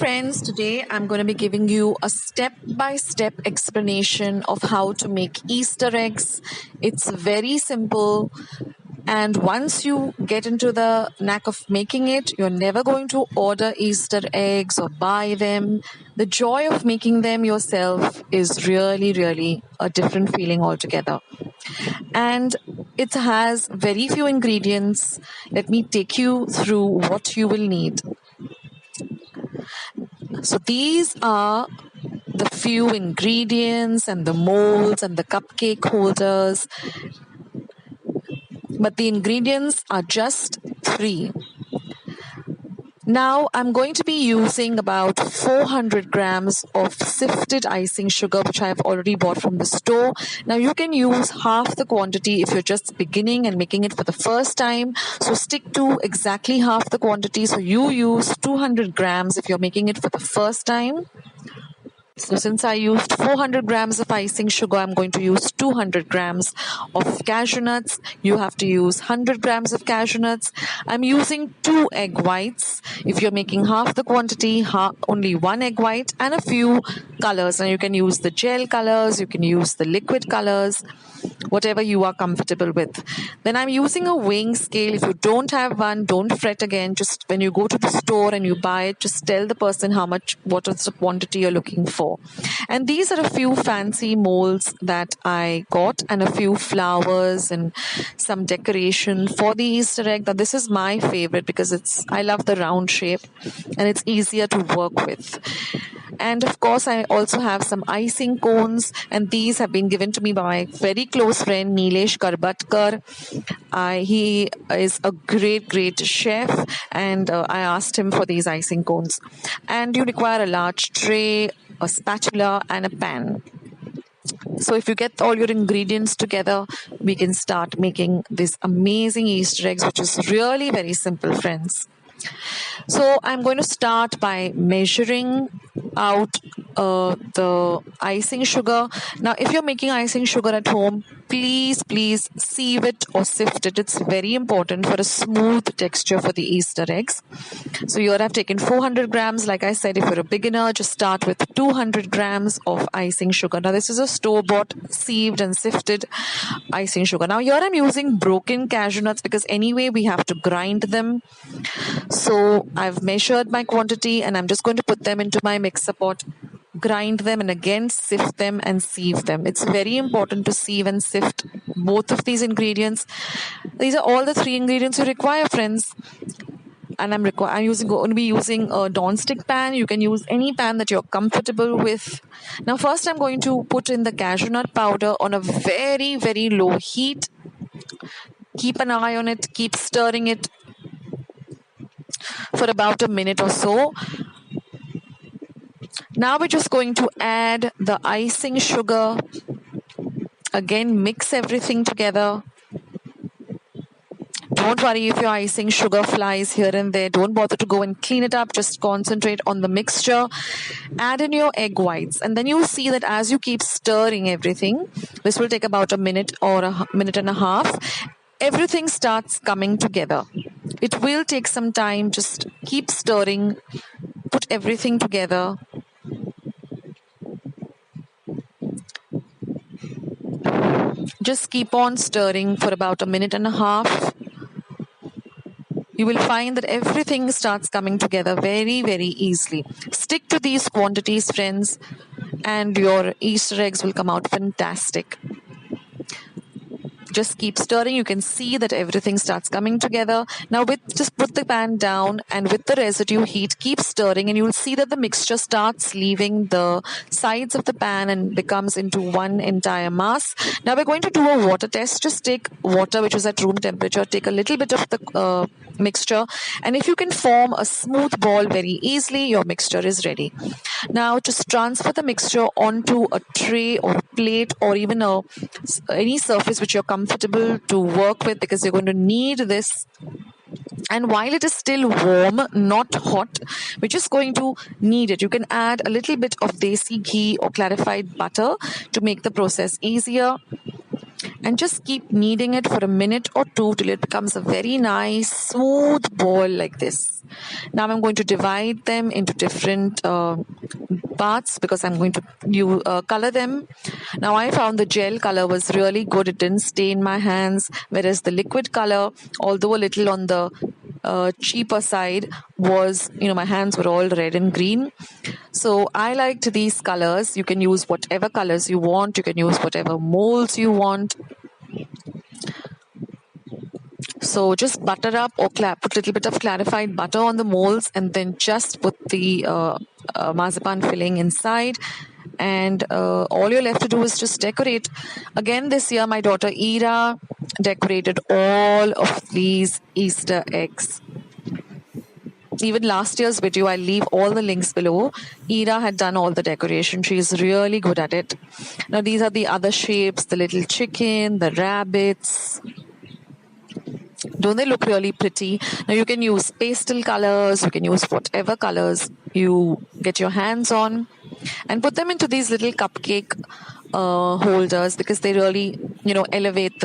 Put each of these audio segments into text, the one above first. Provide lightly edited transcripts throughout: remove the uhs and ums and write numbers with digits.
friends, today I'm going to be giving you a step-by-step explanation of how to make Easter eggs. It's very simple, and once you get into the knack of making it, you're never going to order Easter eggs or buy them. The joy of making them yourself is really a different feeling altogether. And it has very few ingredients. Let me take you through what you will need. So these are the few ingredients and the molds and the cupcake holders. But the ingredients are just 3. Now I'm going to be using about 400 grams of sifted icing sugar, which I've already bought from the store. Now you can use half the quantity if you're just beginning and making it for the first time. So stick to exactly half the quantity. So you use 200 grams if you're making it for the first time. So since I used 400 grams of icing sugar, I'm going to use 200 grams of cashew nuts. You have to use 100 grams of cashew nuts. I'm using 2 egg whites. If you're making half the quantity, only 1 egg white and a few colors. And you can use the gel colors, you can use the liquid colors, whatever you are comfortable with. Then I'm using a weighing scale. If you don't have one, don't fret again. Just when you go to the store and you buy it, just tell the person what is the quantity you're looking for. And these are a few fancy molds that I got and a few flowers and some decoration for the Easter egg. Now this is my favorite because I love the round shape and it's easier to work with. And of course, I also have some icing cones, and these have been given to me by my very close friend Nilesh Karbatkar. He is a great chef, and I asked him for these icing cones. And you require a large tray, a spatula, and a pan. So if you get all your ingredients together, we can start making this amazing Easter eggs, which is really very simple, friends. So I'm going to start by measuring out the icing sugar. Now, if you're making icing sugar at home, please sieve it or sift it. It's very important for a smooth texture for the Easter eggs. So here I've taken 400 grams. Like I said, if you're a beginner, just start with 200 grams of icing sugar. Now, this is a store-bought sieved and sifted icing sugar. Now, here I'm using broken cashew nuts because anyway, we have to grind them. So I've measured my quantity and I'm just going to put them into my mixer pot, grind them, and again sift them and sieve them. It's very important to sieve and sift both of these ingredients. These are all the 3 ingredients you require, friends. And I'm going to be using a non-stick pan. You can use any pan that you're comfortable with. Now first I'm going to put in the cashew nut powder on a very low heat. Keep an eye on it, keep stirring it for about a minute or so. Now we're just going to add the icing sugar. Again, mix everything together. Don't worry if your icing sugar flies here and there. Don't bother to go and clean it up. Just concentrate on the mixture. Add in your egg whites. And then you'll see that as you keep stirring everything, this will take about a minute or a minute and a half, everything starts coming together. It will take some time. Just keep stirring. Put everything together. Just keep on stirring for about a minute and a half. You will find that everything starts coming together very easily. Stick to these quantities, friends, and your Easter eggs will come out fantastic. Just keep stirring. You can see that everything starts coming together. Now just put the pan down and with the residue heat, keep stirring and you'll see that the mixture starts leaving the sides of the pan and becomes into one entire mass. Now we're going to do a water test. Just take water which is at room temperature. Take a little bit of the mixture, and if you can form a smooth ball very easily, your mixture is ready. Now just transfer the mixture onto a tray or a plate or even any surface which you're comfortable to work with, because you're going to need this. And while it is still warm, not hot, we're just going to knead it. You can add a little bit of desi ghee or clarified butter to make the process easier. and just keep kneading it for a minute or two till it becomes a very nice smooth ball like this. Now I'm going to divide them into different parts because I'm going to color them. Now I found the gel color was really good. It didn't stain my hands, whereas the liquid color, although a little on the cheaper side, was, my hands were all red and green. So I liked these colors. You can use whatever colors you want. You can use whatever molds you want. So just butter up or put a little bit of clarified butter on the molds, and then just put the marzipan filling inside. And all you're left to do is just decorate. Again, this year my daughter Ira decorated all of these Easter eggs. Even last year's video, I'll leave all the links below. Ira had done all the decoration. She's really good at it. Now these are the other shapes, the little chicken, the rabbits. Don't they look really pretty? Now you can use pastel colors, you can use whatever colors you get your hands on, and put them into these little cupcake holders, because they really, elevate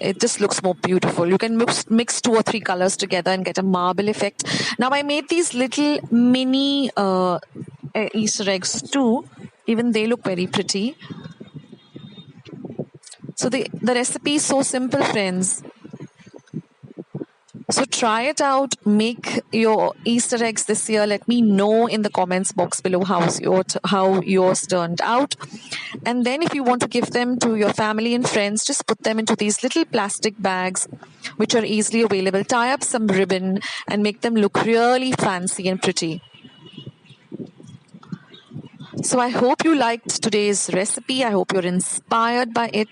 it just looks more beautiful. You can mix 2 or 3 colors together and get a marble effect. Now I made these little mini Easter eggs too. Even they look very pretty. So the recipe is so simple, friends. So try it out. Make your Easter eggs this year. Let me know in the comments box below how yours turned out. And then if you want to give them to your family and friends, just put them into these little plastic bags, which are easily available. Tie up some ribbon and make them look really fancy and pretty. So I hope you liked today's recipe. I hope you're inspired by it.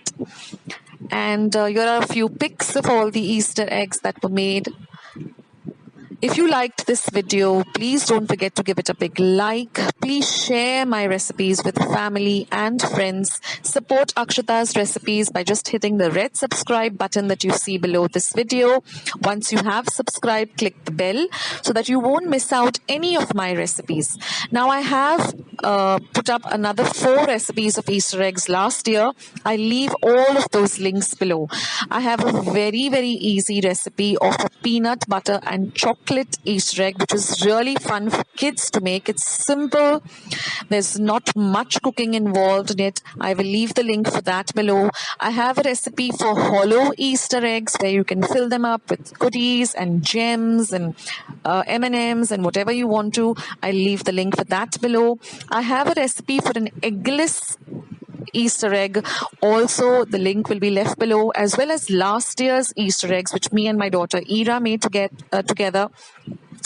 And here are a few pics of all the Easter eggs that were made. If you liked this video, please don't forget to give it a big like. Please share my recipes with family and friends. Support Akshata's recipes by just hitting the red subscribe button that you see below this video. Once you have subscribed, click the bell so that you won't miss out any of my recipes. Now I have put up another 4 recipes of Easter eggs last year. I leave all of those links below. I have a very, very easy recipe of a peanut butter and chocolate Easter egg, which is really fun for kids to make. It's simple. There's not much cooking involved in it. I will leave the link for that below. I have a recipe for hollow Easter eggs where you can fill them up with goodies and gems and M&Ms and whatever you want to. I'll leave the link for that below. I have a recipe for an eggless Easter egg. Also, the link will be left below, as well as last year's Easter eggs, which me and my daughter Ira made together.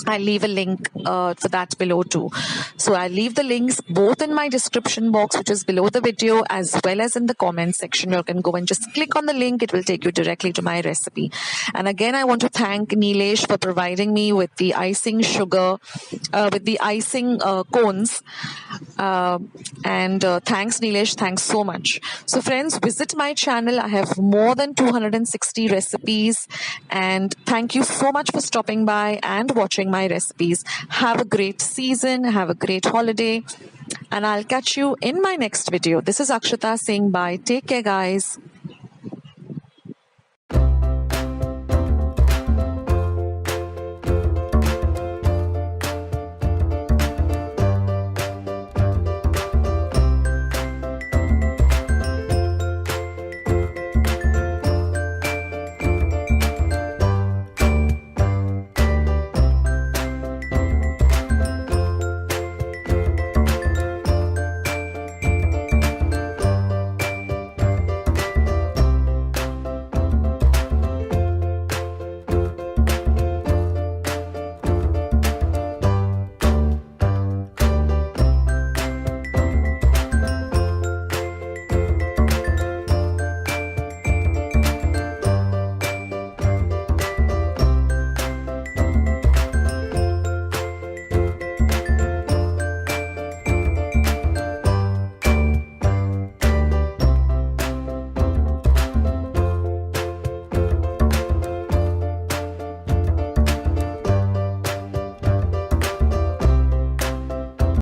I'll leave a link for that below too. So I'll leave the links both in my description box, which is below the video, as well as in the comment section. You can go and just click on the link. It will take you directly to my recipe. And again, I want to thank Nilesh for providing me with the icing sugar, with the icing cones. And thanks, Nilesh. Thanks so much. So friends, visit my channel. I have more than 260 recipes. And thank you so much for stopping by and watching my recipes. Have a great season. Have a great holiday. And I'll catch you in my next video. This is Akshata saying bye. Take care, guys.